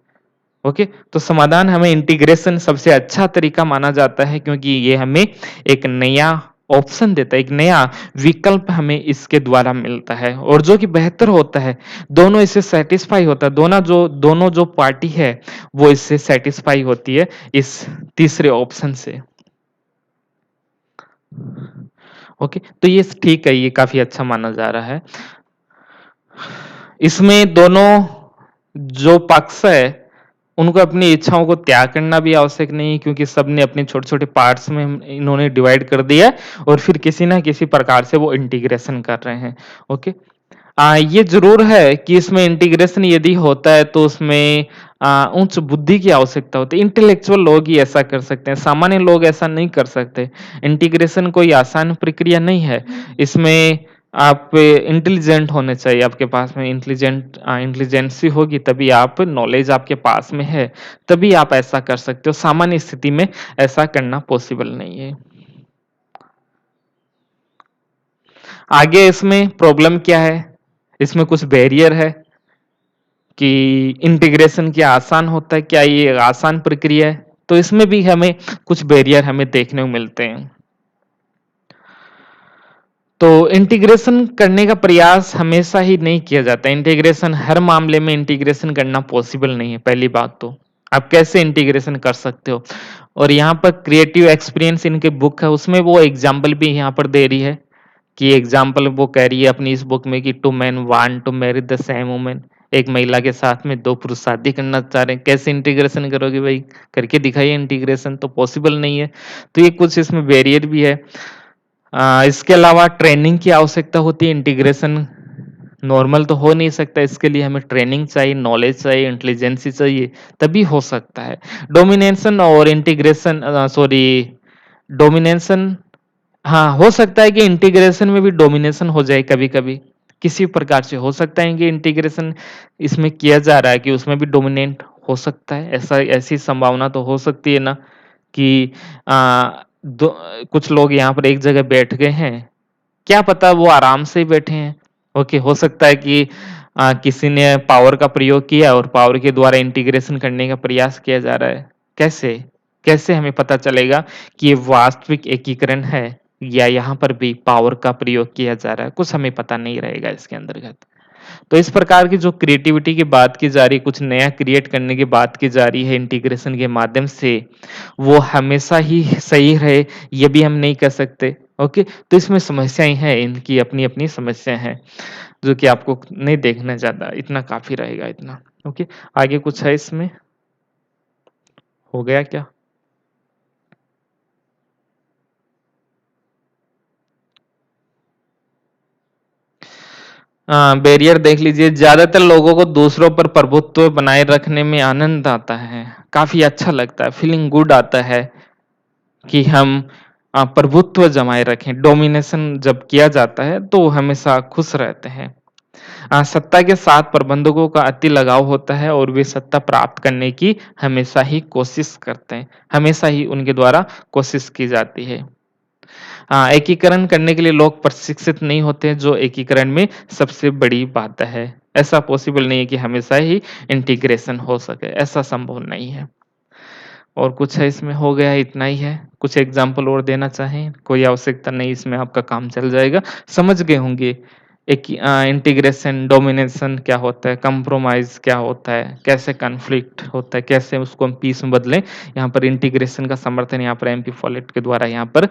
ओके, तो समाधान हमें इंटीग्रेशन सबसे अच्छा तरीका माना जाता है क्योंकि ये हमें एक नया ऑप्शन देता है, एक नया विकल्प हमें इसके द्वारा मिलता है और जो कि बेहतर होता है। दोनों इससे सेटिस्फाई होता है, दोनों जो पार्टी है वो इससे सेटिस्फाई होती है इस तीसरे ऑप्शन से। ओके, तो ये ठीक है, ये काफी अच्छा माना जा रहा है। इसमें दोनों जो पक्ष है उनको अपनी इच्छाओं को त्याग करना भी आवश्यक नहीं है क्योंकि सबने अपने छोटे-छोटे पार्ट्स में इन्होंने डिवाइड कर दिया है और फिर किसी ना किसी प्रकार से वो इंटीग्रेशन कर रहे हैं। ओके, ये ज़रूर है कि इसमें इंटीग्रेशन यदि होता है तो उसमें उच्च बुद्धि की आवश्यकता होती है। इंटेलेक्चुअल लोग ही ऐसा कर सकते हैं, सामान्य लोग ऐसा नहीं कर सकते। इंटीग्रेशन कोई आसान प्रक्रिया नहीं है। इसमें आप इंटेलिजेंट होने चाहिए, आपके पास में इंटेलिजेंसी होगी तभी आप नॉलेज आपके पास में है, तभी आप ऐसा कर सकते हो। सामान्य स्थिति में ऐसा करना पॉसिबल नहीं है। आगे इसमें प्रॉब्लम क्या है? इसमें कुछ बैरियर है कि इंटीग्रेशन क्या आसान होता है? क्या ये आसान प्रक्रिया है? तो इसमें भी हमें कुछ बैरियर हमें देखने को मिलते हैं। तो इंटीग्रेशन करने का प्रयास हमेशा ही नहीं किया जाता। इंटीग्रेशन हर मामले में इंटीग्रेशन करना पॉसिबल नहीं है। पहली बात तो आप कैसे इंटीग्रेशन कर सकते हो? और यहाँ पर क्रिएटिव एक्सपीरियंस इनके बुक है, उसमें वो एग्जाम्पल भी यहाँ पर दे रही है कि एग्जाम्पल वो कह रही है अपनी इस बुक में कि two man want to marry the same women. एक महिला के साथ में दो पुरुष शादी करना चाह रहे हैं, कैसे इंटीग्रेशन करोगे भाई? करके दिखाइए, इंटीग्रेशन तो पॉसिबल नहीं है। तो ये कुछ इसमें बैरियर भी है। इसके अलावा ट्रेनिंग की आवश्यकता होती है। इंटीग्रेशन नॉर्मल तो हो नहीं सकता, इसके लिए हमें ट्रेनिंग चाहिए, नॉलेज चाहिए, इंटेलिजेंसी चाहिए, तभी हो सकता है। डोमिनेशन और इंटीग्रेशन सॉरी डोमिनेशन, हाँ, हो सकता है कि इंटीग्रेशन में भी डोमिनेशन हो जाए कभी-कभी। किसी प्रकार से हो सकता है कि इंटीग्रेशन इसमें किया जा रहा है कि उसमें भी डोमिनेंट हो सकता है। ऐसा ऐसी संभावना तो हो सकती है ना कि दो कुछ लोग यहाँ पर एक जगह बैठ गए हैं, क्या पता वो आराम से ही बैठे हैं। ओके, हो सकता है कि किसी ने पावर का प्रयोग किया और पावर के द्वारा इंटीग्रेशन करने का प्रयास किया जा रहा है। कैसे? कैसे हमें पता चलेगा कि ये वास्तविक एकीकरण है या यहाँ पर भी पावर का प्रयोग किया जा रहा है? कुछ हमें पता नहीं रहेगा इसके अंतर्गत। तो इस प्रकार की जो क्रिएटिविटी की बात की जा रही है, कुछ नया क्रिएट करने की बात की जा रही है इंटीग्रेशन के माध्यम से, वो हमेशा ही सही रहे ये भी हम नहीं कह सकते। ओके, तो इसमें समस्याएं हैं, इनकी अपनी अपनी समस्या हैं जो कि आपको नहीं देखना, ज्यादा इतना काफी रहेगा इतना। ओके, आगे कुछ है इसमें? हो गया क्या? बैरियर देख लीजिए, ज्यादातर लोगों को दूसरों पर प्रभुत्व बनाए रखने में आनंद आता है, काफी अच्छा लगता है, फीलिंग गुड आता है कि हम प्रभुत्व जमाए रखें। डोमिनेशन जब किया जाता है तो हमेशा खुश रहते हैं। सत्ता के साथ प्रबंधकों का अति लगाव होता है और वे सत्ता प्राप्त करने की हमेशा ही कोशिश करते हैं, हमेशा ही उनके द्वारा कोशिश की जाती है। एकीकरण करने के लिए लोग प्रशिक्षित नहीं होते, जो एकीकरण में सबसे बड़ी बात है। ऐसा पॉसिबल नहीं है कि हमेशा ही इंटीग्रेशन हो सके, ऐसा संभव नहीं है। और कुछ है इसमें? हो गया, इतना ही है। कुछ एग्जाम्पल और देना चाहें? कोई आवश्यकता नहीं, इसमें आपका काम चल जाएगा। समझ गए होंगे एक इंटीग्रेशन, डोमिनेशन क्या होता है, कंप्रोमाइज क्या होता है, कैसे कॉन्फ्लिक्ट होता है, कैसे उसको हम पीस में बदलें। यहाँ पर इंटीग्रेशन का समर्थन यहाँ पर एमपी फॉलेट के द्वारा यहाँ पर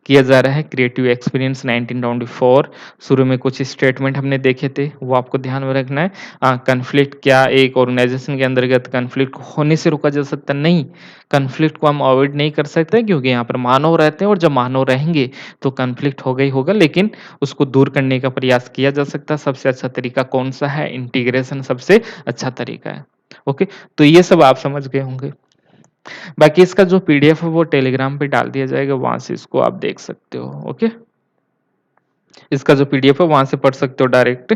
किया जा रहा है। क्रिएटिव एक्सपीरियंस 1924, शुरू में कुछ स्टेटमेंट हमने देखे थे, वो आपको ध्यान में रखना है। कॉन्फ्लिक्ट क्या एक ऑर्गेनाइजेशन के अंतर्गत कॉन्फ्लिक्ट होने से रोका जा सकता? नहीं, कॉन्फ्लिक्ट को हम अवॉइड नहीं कर सकते, क्योंकि यहाँ पर मानव रहते हैं और जब मानव रहेंगे तो कॉन्फ्लिक्ट होगा ही होगा, लेकिन उसको दूर करने का प्रयास किया जा सकता है। सबसे अच्छा तरीका कौन सा है? इंटीग्रेशन सबसे अच्छा तरीका है। ओके, तो ये सब आप समझ गए होंगे। बाकी इसका जो पीडीएफ है वो टेलीग्राम पे डाल दिया जाएगा, वहां से इसको आप देख सकते हो। ओके, इसका जो पीडीएफ है वहां से पढ़ सकते हो डायरेक्ट।